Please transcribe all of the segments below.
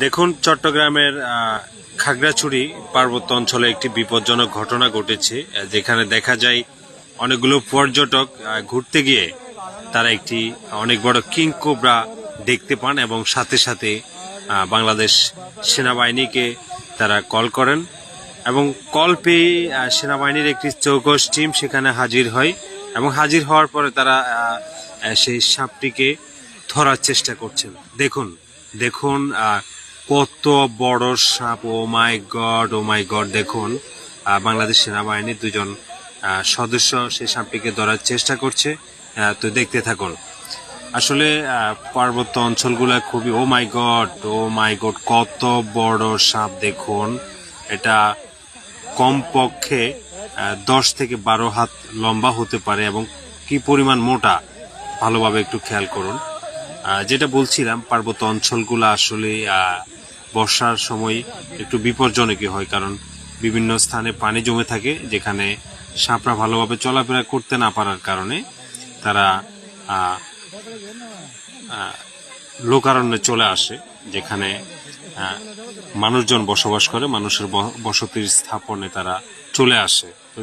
দেখুন, চট্টগ্রামের খাগড়াছড়ি পার্বত্য অঞ্চলে একটি বিপজ্জনক ঘটনা ঘটেছে, যেখানে দেখা যায় অনেকগুলো পর্যটক ঘুরতে গিয়ে তারা একটি অনেক বড় কিং কোবরা দেখতে পান এবং সাথে সাথে বাংলাদেশ সেনাবাহিনীকে তারা কল করেন এবং কল পেয়ে সেনাবাহিনীর একটি চৌকস টিম সেখানে হাজির হয় এবং হাজির হওয়ার পরে তারা সেই সাপটিকে ধরার চেষ্টা করছেন। দেখুন দেখুন কত বড় সাপ! ও মাই গড, ও মাই গড! দেখুন, বাংলাদেশ সেনাবাহিনীর দুজন সদস্য সেই সাপটিকে ধরার চেষ্টা করছে। তো দেখতে থাকুন। আসলে পার্বত্য অঞ্চলগুলো খুবই, ও মাই গড, ও মাই গড, কত বড় সাপ! দেখুন, এটা কমপক্ষে 10 থেকে 12 হাত লম্বা হতে পারে এবং কি পরিমাণ মোটা ভালোভাবে একটু খেয়াল করুন। যেটা বলছিলাম, পার্বত্য অঞ্চলগুলো আসলে বর্ষার সময় একটু বিপজ্জনকই হয়, কারণ বিভিন্ন স্থানে পানি জমে থাকে, যেখানে সাপরা ভালোভাবে চলাফেরা করতে না পারার কারণে তারা লোকারণ্যে চলে আসে, যেখানে মানুষজন বসবাস করে, মানুষের বসতির স্থাপনে তারা চলে আসে। তো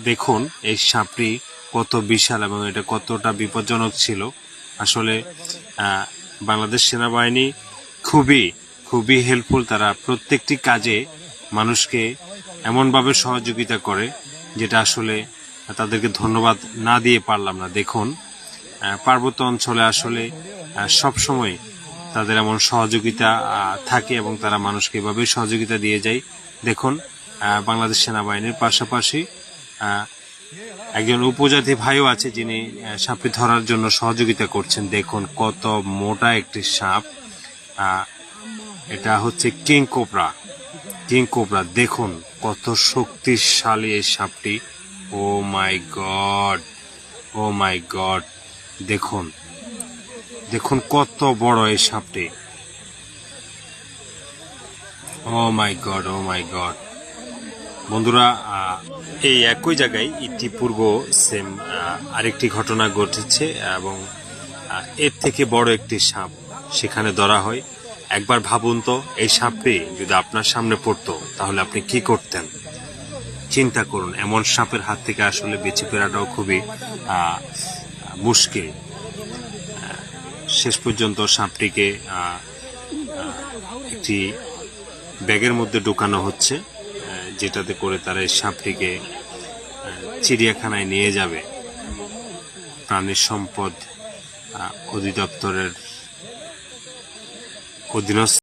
দেখুন এই সাপটি কত বিশাল এবং এটা কতটা বিপজ্জনক ছিল। আসলে বাংলাদেশ সেনাবাহিনী খুবই খুবই হেল্পফুল। তারা প্রত্যেকটি কাজে মানুষকে এমনভাবে সহযোগিতা করে, যেটা আসলে তাদেরকে ধন্যবাদ না দিয়ে পারলাম না। দেখুন, পার্বত্য অঞ্চলে আসলে সবসময় তাদের এমন সহযোগিতা থাকে এবং তারা মানুষকে এভাবেই সহযোগিতা দিয়ে যায়। দেখুন, বাংলাদেশ সেনাবাহিনীর পাশাপাশি একজন উপজাতি ভাইও আছে, যিনি সাপটি ধরার জন্য সহযোগিতা করছেন। দেখুন কত মোটা একটি সাপ! এটা হচ্ছে কিং কোবরা। কিং কোবরা, দেখুন কত শক্তিশালী এই সাপটি! ও মাই গড, ও মাই গড! দেখুন দেখুন কত বড় এই সাপটি! ও মাই গড, ও মাই গড! বন্ধুরা, এই একই জায়গায় ইতিপূর্ব সেম আরেকটি ঘটনা ঘটেছে এবং এর থেকে বড় একটি সাপ সেখানে ধরা হয়। একবার ভাবুন তো, এই সাপটি যদি আপনার সামনে পড়তো তাহলে আপনি কি করতেন? চিন্তা করুন, এমন সাপের হাত থেকে আসলে বেঁচে ফেরাটাও খুবই মুশকিল। শেষ পর্যন্ত সাপটিকে একটি ব্যাগের মধ্যে ঢোকানো হচ্ছে, যেটাতে করে তারা এই সাপটিকে চিড়িয়াখানায় নিয়ে যাবে। প্রাণী সম্পদ অধিদপ্তরের অধীনস্থ